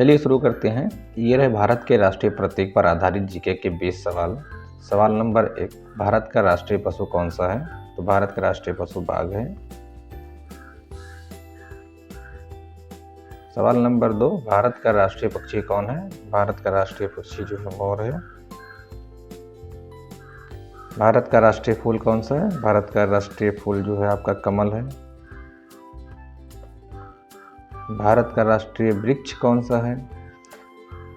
चलिए शुरू करते हैं। ये रहे भारत के राष्ट्रीय प्रतीक पर आधारित जीके के 20 सवाल। सवाल नंबर 1, भारत का राष्ट्रीय पशु कौन सा है? तो भारत का राष्ट्रीय पशु बाघ है। सवाल नंबर 2, भारत का राष्ट्रीय पक्षी कौन है? भारत का राष्ट्रीय पक्षी जो है मोर है। भारत का राष्ट्रीय फूल कौन सा है? भारत का राष्ट्रीय फूल जो है आपका कमल है। भारत का राष्ट्रीय वृक्ष कौन सा है?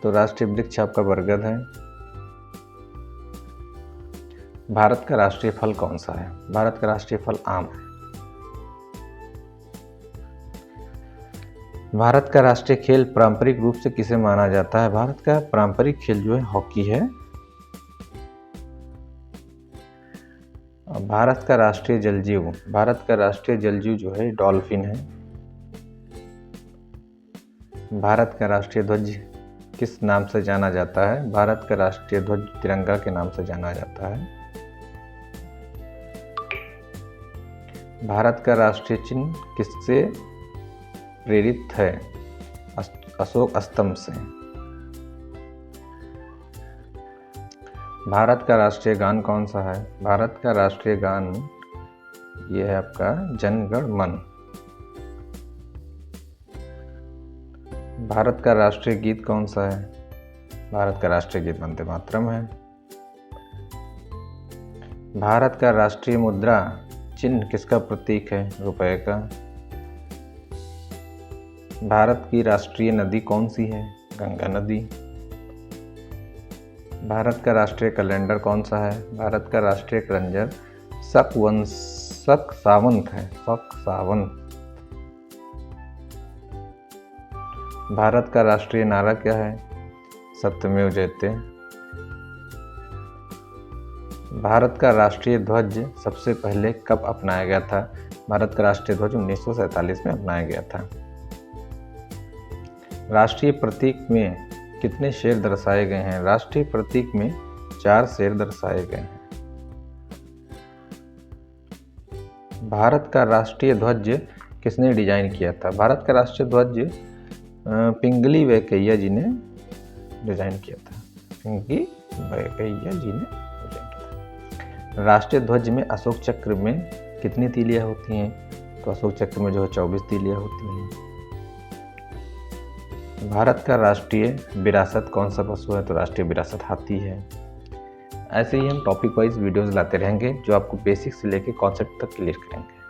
तो राष्ट्रीय वृक्ष आपका बरगद है। भारत का राष्ट्रीय फल कौन सा है? भारत का राष्ट्रीय फल आम है। भारत का राष्ट्रीय खेल पारंपरिक रूप से किसे माना जाता है? भारत का पारंपरिक खेल जो है हॉकी है। भारत का राष्ट्रीय जलजीव, भारत का राष्ट्रीय जलजीव जो है डॉल्फिन है। भारत का राष्ट्रीय ध्वज किस नाम से जाना जाता है? भारत का राष्ट्रीय ध्वज तिरंगा के नाम से जाना जाता है। भारत का राष्ट्रीय चिन्ह किससे प्रेरित है? अशोक स्तंभ से। भारत का राष्ट्रीय गान कौन सा है? भारत का राष्ट्रीय गान ये है आपका जन गण मन। भारत का राष्ट्रीय गीत कौन सा है? भारत का राष्ट्रीय गीत वंदे मातरम है। भारत का राष्ट्रीय मुद्रा चिन्ह किसका प्रतीक है? रुपए का। भारत की राष्ट्रीय नदी कौन सी है? गंगा नदी। भारत का राष्ट्रीय कैलेंडर कौन सा है? भारत का राष्ट्रीय कैलेंडर शक सावंत है। शक सावंत। भारत का राष्ट्रीय नारा क्या है? सत्यमेव जयते। भारत का राष्ट्रीय ध्वज सबसे पहले कब अपनाया गया था? भारत का राष्ट्रीय ध्वज 1947 में अपनाया गया था। राष्ट्रीय प्रतीक में कितने शेर दर्शाए गए हैं? राष्ट्रीय प्रतीक में 4 शेर दर्शाए गए हैं। भारत का राष्ट्रीय ध्वज किसने डिजाइन किया था? भारत का राष्ट्रीय ध्वज पिंगली वेंकैया जी ने डिजाइन किया था। पिंगली वेंकैया जी ने डिजाइन किया था। राष्ट्रीय ध्वज में अशोक चक्र में कितनी तीलियां होती हैं? तो अशोक चक्र में जो है 24 तीलियां होती हैं। भारत का राष्ट्रीय विरासत कौन सा पशु है? तो राष्ट्रीय विरासत हाथी है। ऐसे ही हम टॉपिक वाइज वीडियोस लाते रहेंगे जो आपको बेसिक से लेके कॉन्सेप्ट तक क्लियर करेंगे।